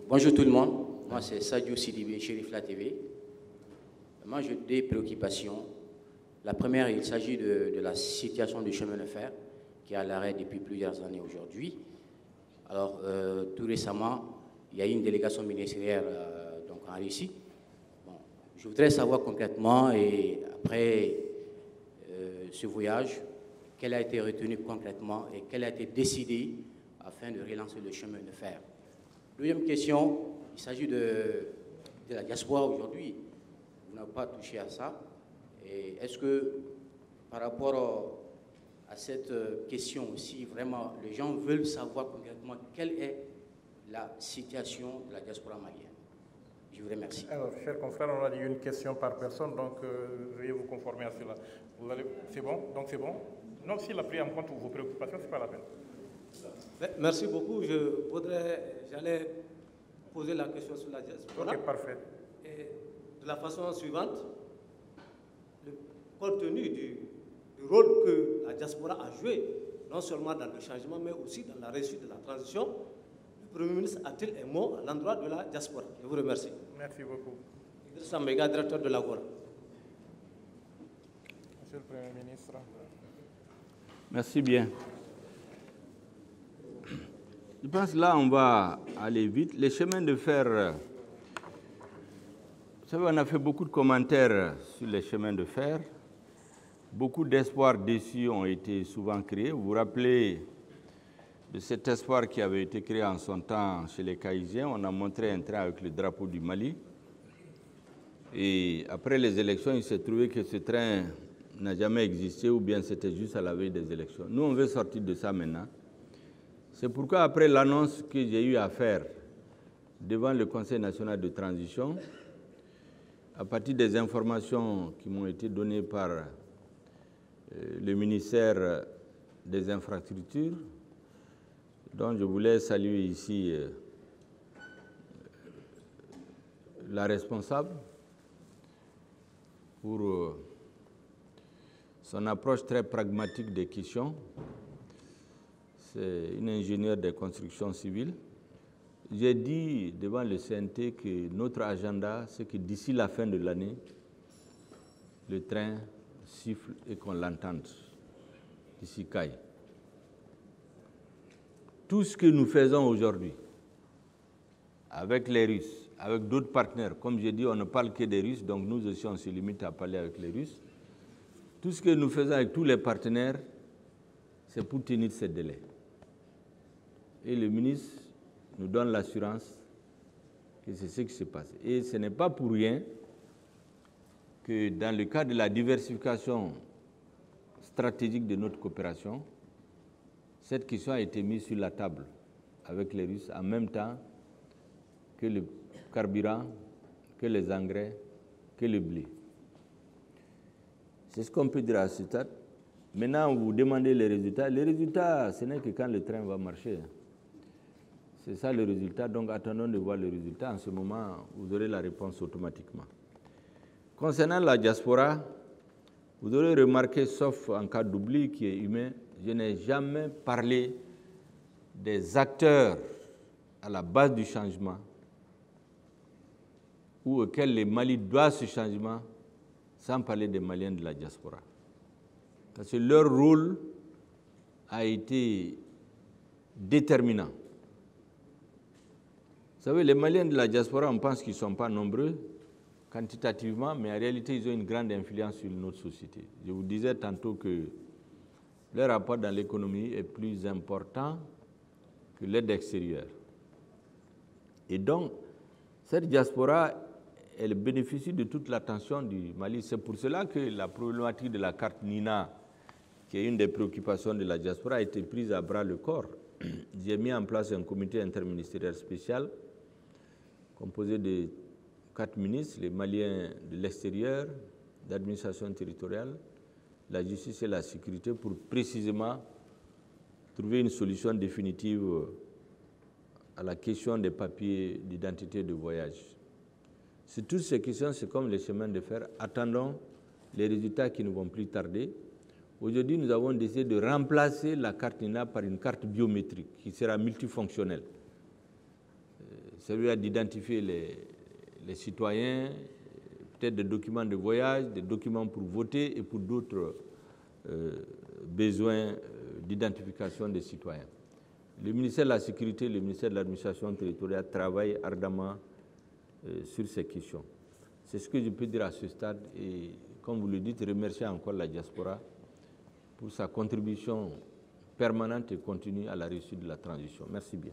Bonjour tout le monde, moi c'est Sadio Sidibé, Chérif La TV. Moi j'ai deux préoccupations. La première, il s'agit de la situation du chemin de fer qui est à l'arrêt depuis plusieurs années aujourd'hui. Alors tout récemment, il y a eu une délégation ministérielle donc en Russie. Bon, je voudrais savoir concrètement, et après ce voyage, quel a été retenu concrètement et quel a été décidé afin de relancer le chemin de fer. Deuxième question, il s'agit de la diaspora aujourd'hui. Vous n'avez pas touché à ça. Est-ce que par rapport à cette question aussi, vraiment, les gens veulent savoir concrètement quelle est la situation de la diaspora malienne? Je vous remercie. Alors, chers confrères, on a dit une question par personne, donc veuillez vous conformer à cela. C'est bon? Donc c'est bon? Non, s'il a pris en compte vos préoccupations, ce n'est pas la peine. Merci beaucoup. J'allais poser la question sur la diaspora. Ok, parfait. Et de la façon suivante, compte tenu du rôle que la diaspora a joué, non seulement dans le changement, mais aussi dans la réussite de la transition, le Premier ministre a-t-il un mot à l'endroit de la diaspora? Je vous remercie. Merci beaucoup. Idrissa Mbega, directeur de l'Agora. Monsieur le Premier ministre. Merci bien. Je pense que là, on va aller vite. Les chemins de fer, vous savez, on a fait beaucoup de commentaires sur les chemins de fer. Beaucoup d'espoirs déçus ont été souvent créés. Vous vous rappelez de cet espoir qui avait été créé en son temps chez les Caïsiens. On a montré un train avec le drapeau du Mali. Et après les élections, il s'est trouvé que ce train n'a jamais existé ou bien c'était juste à la veille des élections. Nous, on veut sortir de ça maintenant. C'est pourquoi, après l'annonce que j'ai eu à faire devant le Conseil national de transition, à partir des informations qui m'ont été données par le ministère des Infrastructures, dont je voulais saluer ici la responsable pour son approche très pragmatique des questions. C'est une ingénieure des constructions civiles. J'ai dit devant le CNT que notre agenda, c'est que d'ici la fin de l'année, le train siffle et qu'on l'entende d'ici Caille. Tout ce que nous faisons aujourd'hui, avec les Russes, avec d'autres partenaires, comme j'ai dit, on ne parle que des Russes, donc nous aussi on se limite à parler avec les Russes. Tout ce que nous faisons avec tous les partenaires, c'est pour tenir ces délais. Et le ministre nous donne l'assurance que c'est ce qui se passe. Et ce n'est pas pour rien que dans le cadre de la diversification stratégique de notre coopération, cette question a été mise sur la table avec les Russes en même temps que le carburant, que les engrais, que le blé. C'est ce qu'on peut dire à ce stade. Maintenant, vous demandez les résultats. Les résultats, ce n'est que quand le train va marcher. C'est ça le résultat. Donc, attendons de voir le résultat. En ce moment, vous aurez la réponse automatiquement. Concernant la diaspora, vous aurez remarqué, sauf en cas d'oubli qui est humain, je n'ai jamais parlé des acteurs à la base du changement ou auxquels le Mali doit ce changement, sans parler des Maliens de la diaspora. Parce que leur rôle a été déterminant. Vous savez, les Maliens de la diaspora, on pense qu'ils ne sont pas nombreux quantitativement, mais en réalité, ils ont une grande influence sur notre société. Je vous disais tantôt que leur apport dans l'économie est plus important que l'aide extérieure. Et donc, cette diaspora, elle bénéficie de toute l'attention du Mali. C'est pour cela que la problématique de la carte NINA, qui est une des préoccupations de la diaspora, a été prise à bras le corps. J'ai mis en place un comité interministériel spécial composé de 4 ministres, les Maliens de l'extérieur, l'administration territoriale, la justice et la sécurité, pour précisément trouver une solution définitive à la question des papiers d'identité de voyage. Sur toutes ces questions, c'est comme les chemins de fer. Attendons les résultats qui ne vont plus tarder. Aujourd'hui, nous avons décidé de remplacer la carte NINA par une carte biométrique qui sera multifonctionnelle. celui d'identifier les citoyens, peut-être des documents de voyage, des documents pour voter et pour d'autres besoins d'identification des citoyens. Le ministère de la Sécurité et le ministère de l'Administration territoriale travaillent ardemment sur ces questions. C'est ce que je peux dire à ce stade et, comme vous le dites, remercier encore la diaspora pour sa contribution permanente et continue à la réussite de la transition. Merci bien.